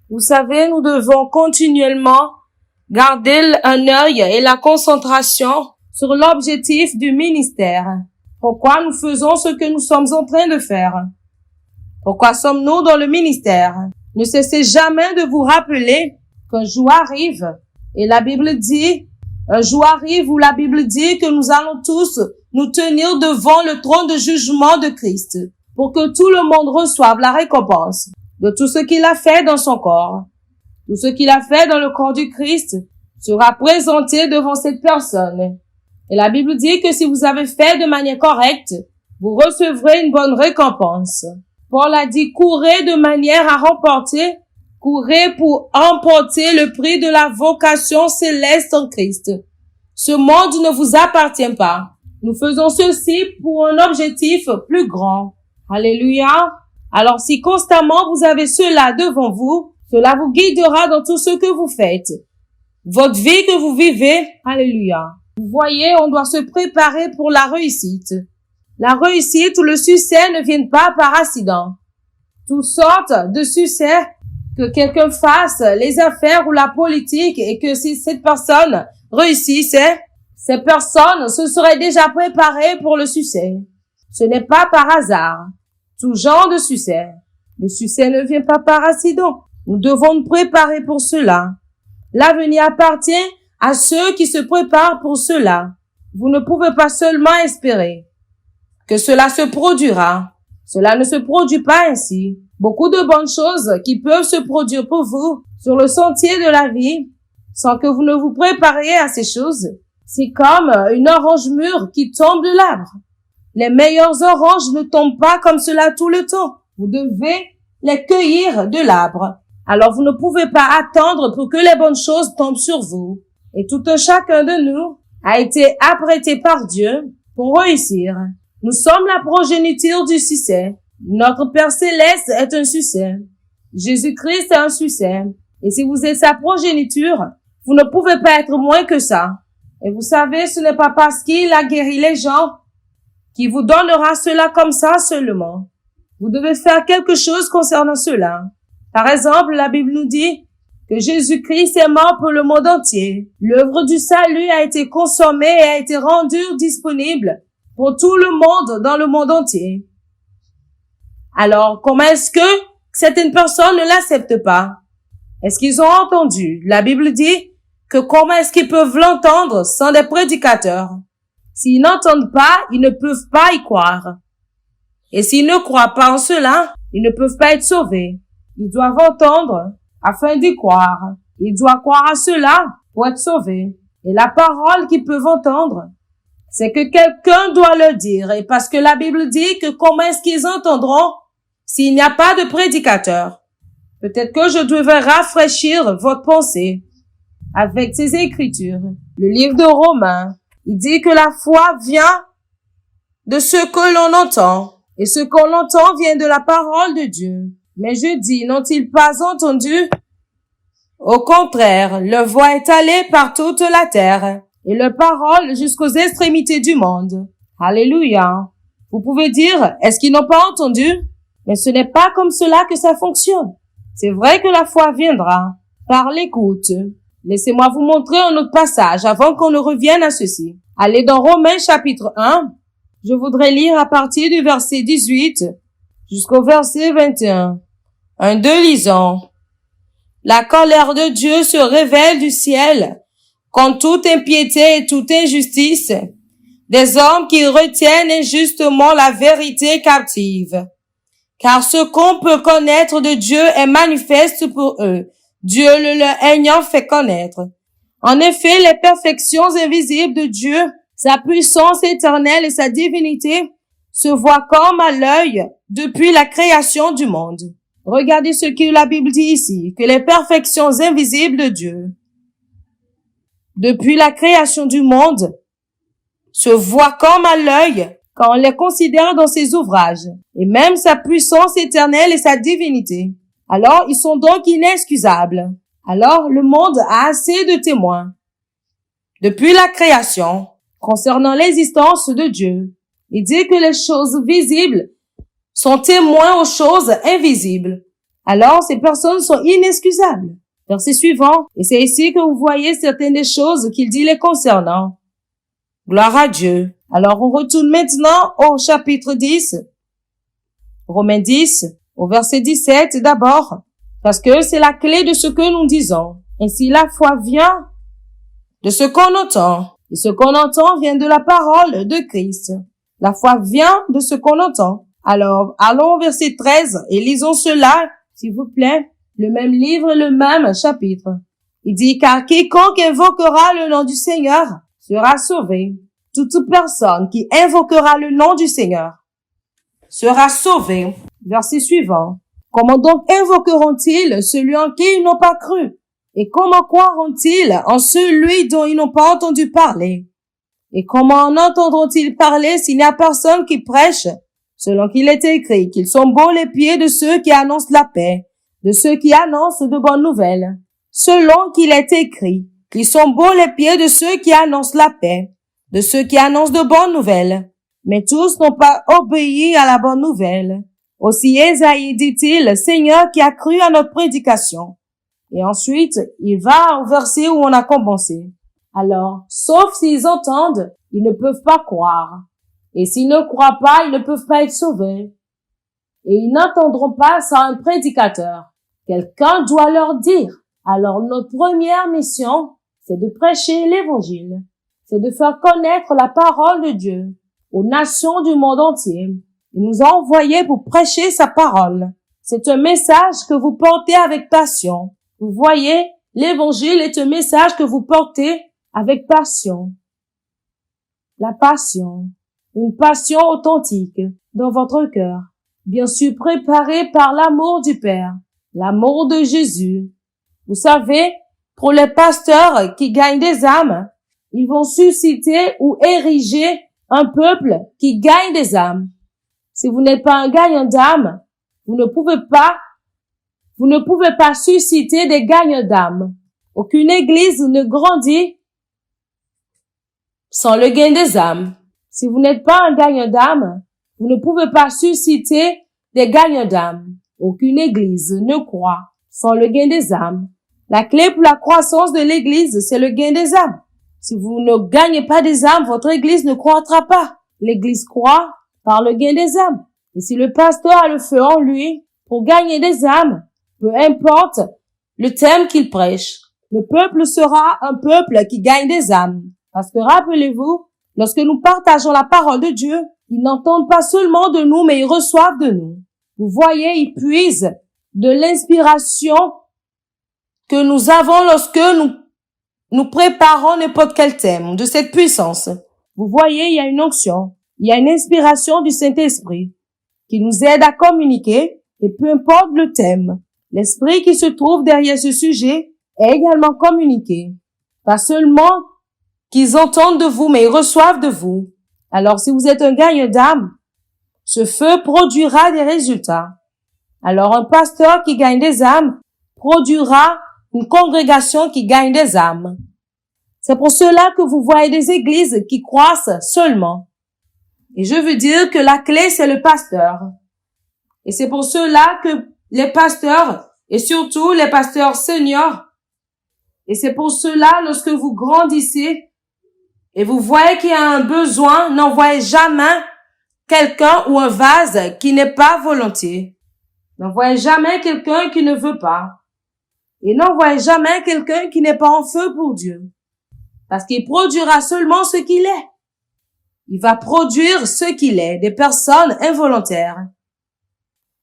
Vous savez, nous devons continuellement garder un œil et la concentration sur l'objectif du ministère. Pourquoi nous faisons ce que nous sommes en train de faire? Pourquoi sommes-nous dans le ministère? Ne cessez jamais de vous rappeler qu'un jour arrive, et la Bible dit, un jour arrive où la Bible dit que nous allons tous nous tenir devant le trône de jugement de Christ, pour que tout le monde reçoive la récompense de tout ce qu'il a fait dans son corps. Tout ce qu'il a fait dans le corps du Christ sera présenté devant cette personne. Et la Bible dit que si vous avez fait de manière correcte, vous recevrez une bonne récompense. Paul a dit, courez de manière à remporter, courez pour emporter le prix de la vocation céleste en Christ. Ce monde ne vous appartient pas. Nous faisons ceci pour un objectif plus grand. Alléluia. Alors si constamment vous avez cela devant vous, cela vous guidera dans tout ce que vous faites. Votre vie que vous vivez, alléluia. Vous voyez, on doit se préparer pour la réussite. La réussite ou le succès ne viennent pas par accident. Toutes sortes de succès que quelqu'un fasse, les affaires ou la politique, et que si cette personne réussissait, ces personnes se seraient déjà préparées pour le succès. Ce n'est pas par hasard. Tout genre de succès. Le succès ne vient pas par accident. Nous devons nous préparer pour cela. L'avenir appartient à ceux qui se préparent pour cela. Vous ne pouvez pas seulement espérer que cela se produira. Cela ne se produit pas ainsi. Beaucoup de bonnes choses qui peuvent se produire pour vous sur le sentier de la vie sans que vous ne vous prépariez à ces choses. C'est comme une orange mûre qui tombe de l'arbre. Les meilleures oranges ne tombent pas comme cela tout le temps. Vous devez les cueillir de l'arbre. Alors vous ne pouvez pas attendre pour que les bonnes choses tombent sur vous. Et tout un chacun de nous a été apprêté par Dieu pour réussir. Nous sommes la progéniture du succès. Notre Père Céleste est un succès. Jésus-Christ est un succès. Et si vous êtes sa progéniture, vous ne pouvez pas être moins que ça. Et vous savez, ce n'est pas parce qu'il a guéri les gens qui vous donnera cela comme ça seulement. Vous devez faire quelque chose concernant cela. Par exemple, la Bible nous dit que Jésus-Christ est mort pour le monde entier. L'œuvre du salut a été consommée et a été rendue disponible pour tout le monde dans le monde entier. Alors, comment est-ce que certaines personnes ne l'acceptent pas? Est-ce qu'ils ont entendu? La Bible dit que comment est-ce qu'ils peuvent l'entendre sans des prédicateurs? S'ils n'entendent pas, ils ne peuvent pas y croire. Et s'ils ne croient pas en cela, ils ne peuvent pas être sauvés. Ils doivent entendre afin d'y croire. Ils doivent croire à cela pour être sauvés. Et la parole qu'ils peuvent entendre, c'est que quelqu'un doit le dire. Et parce que la Bible dit que comment est-ce qu'ils entendront s'il n'y a pas de prédicateur? Peut-être que je devrais rafraîchir votre pensée avec ces écritures. Le livre de Romains, il dit que la foi vient de ce que l'on entend. Et ce qu'on entend vient de la parole de Dieu. Mais je dis, n'ont-ils pas entendu? Au contraire, leur voix est allée par toute la terre et leur parole jusqu'aux extrémités du monde. Alléluia. Vous pouvez dire, est-ce qu'ils n'ont pas entendu? Mais ce n'est pas comme cela que ça fonctionne. C'est vrai que la foi viendra par l'écoute. Laissez-moi vous montrer un autre passage avant qu'on ne revienne à ceci. Allez dans Romains chapitre 1. Je voudrais lire à partir du verset 18 jusqu'au verset 21. 1-2 lisons. La colère de Dieu se révèle du ciel contre toute impiété et toute injustice des hommes qui retiennent injustement la vérité captive. Car ce qu'on peut connaître de Dieu est manifeste pour eux, Dieu le leur ayant fait connaître. En effet, les perfections invisibles de Dieu, sa puissance éternelle et sa divinité se voient comme à l'œil depuis la création du monde. Regardez ce que la Bible dit ici, que les perfections invisibles de Dieu, depuis la création du monde, se voient comme à l'œil quand on les considère dans ses ouvrages, et même sa puissance éternelle et sa divinité. Alors, ils sont donc inexcusables. Alors, le monde a assez de témoins, depuis la création, concernant l'existence de Dieu. Il dit que les choses visibles sont témoins aux choses invisibles. alors ces personnes sont inexcusables. Verset suivant, et c'est ici que vous voyez certaines des choses qu'il dit les concernant. Gloire à Dieu. Alors on retourne maintenant au chapitre 10, Romains 10, au verset 17 d'abord, parce que c'est la clé de ce que nous disons. Ainsi la foi vient de ce qu'on entend, et ce qu'on entend vient de la parole de Christ. La foi vient de ce qu'on entend. Alors, allons au verset 13 et lisons cela, s'il vous plaît, le même livre, le même chapitre. Il dit, car quiconque invoquera le nom du Seigneur sera sauvé. Toute personne qui invoquera le nom du Seigneur sera sauvée. Verset suivant. Comment donc invoqueront-ils celui en qui ils n'ont pas cru? Et comment croiront-ils en celui dont ils n'ont pas entendu parler? Et comment en entendront-ils parler s'il n'y a personne qui prêche? Selon qu'il est écrit qu'ils sont beaux les pieds de ceux qui annoncent la paix, de ceux qui annoncent de bonnes nouvelles. Selon qu'il est écrit qu'ils sont beaux les pieds de ceux qui annoncent la paix, de ceux qui annoncent de bonnes nouvelles. Mais tous n'ont pas obéi à la bonne nouvelle. Aussi Ésaïe dit-il, Seigneur qui a cru à notre prédication. Et ensuite, il va au verset où on a commencé. Alors, sauf s'ils entendent, ils ne peuvent pas croire. Et s'ils ne croient pas, ils ne peuvent pas être sauvés. Et ils n'entendront pas sans un prédicateur. Quelqu'un doit leur dire. Alors, notre première mission, c'est de prêcher l'évangile. C'est de faire connaître la parole de Dieu aux nations du monde entier. Il nous a envoyés pour prêcher sa parole. C'est un message que vous portez avec passion. Vous voyez, l'évangile est un message que vous portez avec passion. La passion, une passion authentique dans votre cœur, bien sûr préparée par l'amour du Père, l'amour de Jésus. Vous savez, pour les pasteurs qui gagnent des âmes, ils vont susciter ou ériger un peuple qui gagne des âmes. Si vous n'êtes pas un gagnant d'âmes, vous ne pouvez pas susciter des gagnants d'âmes. Aucune église ne grandit sans le gain des âmes. Si vous n'êtes pas un gagnant d'âmes, vous ne pouvez pas susciter des gagnants d'âmes. Aucune église ne croît sans le gain des âmes. La clé pour la croissance de l'église, c'est le gain des âmes. Si vous ne gagnez pas des âmes, votre église ne croîtra pas. L'église croît par le gain des âmes. Et si le pasteur a le feu en lui pour gagner des âmes, peu importe le thème qu'il prêche, le peuple sera un peuple qui gagne des âmes. Parce que rappelez-vous, lorsque nous partageons la parole de Dieu, ils n'entendent pas seulement de nous, mais ils reçoivent de nous. Vous voyez, ils puisent de l'inspiration que nous avons lorsque nous préparons n'importe quel thème, de cette puissance. Vous voyez, il y a une onction, il y a une inspiration du Saint-Esprit qui nous aide à communiquer, et peu importe le thème, l'esprit qui se trouve derrière ce sujet est également communiqué. Pas seulement qu'ils entendent de vous, mais ils reçoivent de vous. Alors, si vous êtes un gagnant d'âme, ce feu produira des résultats. Alors, un pasteur qui gagne des âmes produira une congrégation qui gagne des âmes. C'est pour cela que vous voyez des églises qui croissent seulement. Et je veux dire que la clé, c'est le pasteur. Et c'est pour cela que les pasteurs, et surtout les pasteurs seniors, et c'est pour cela, lorsque vous grandissez, et vous voyez qu'il y a un besoin, n'envoyez jamais quelqu'un ou un vase qui n'est pas volontiers. N'envoyez jamais quelqu'un qui ne veut pas. Et n'envoyez jamais quelqu'un qui n'est pas en feu pour Dieu. Parce qu'il produira seulement ce qu'il est. Il va produire ce qu'il est, des personnes involontaires.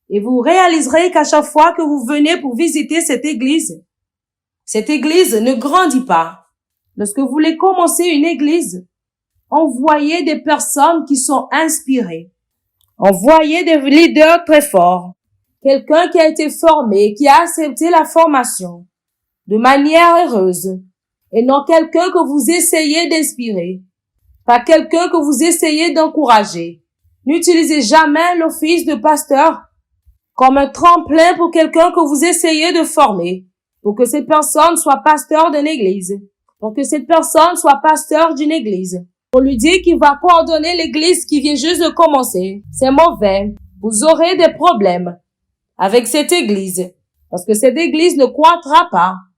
Et vous réaliserez qu'à chaque fois que vous venez pour visiter cette église ne grandit pas. Lorsque vous voulez commencer une église, envoyez des personnes qui sont inspirées. Envoyez des leaders très forts. Quelqu'un qui a été formé, qui a accepté la formation de manière heureuse. Et non quelqu'un que vous essayez d'inspirer. Pas quelqu'un que vous essayez d'encourager. N'utilisez jamais l'office de pasteur comme un tremplin pour quelqu'un que vous essayez de former, pour que cette personne soit pasteur d'une église, pour que cette personne soit pasteur d'une église. On lui dit qu'il va coordonner l'église qui vient juste de commencer. C'est mauvais. Vous aurez des problèmes avec cette église. Parce que cette église ne croîtra pas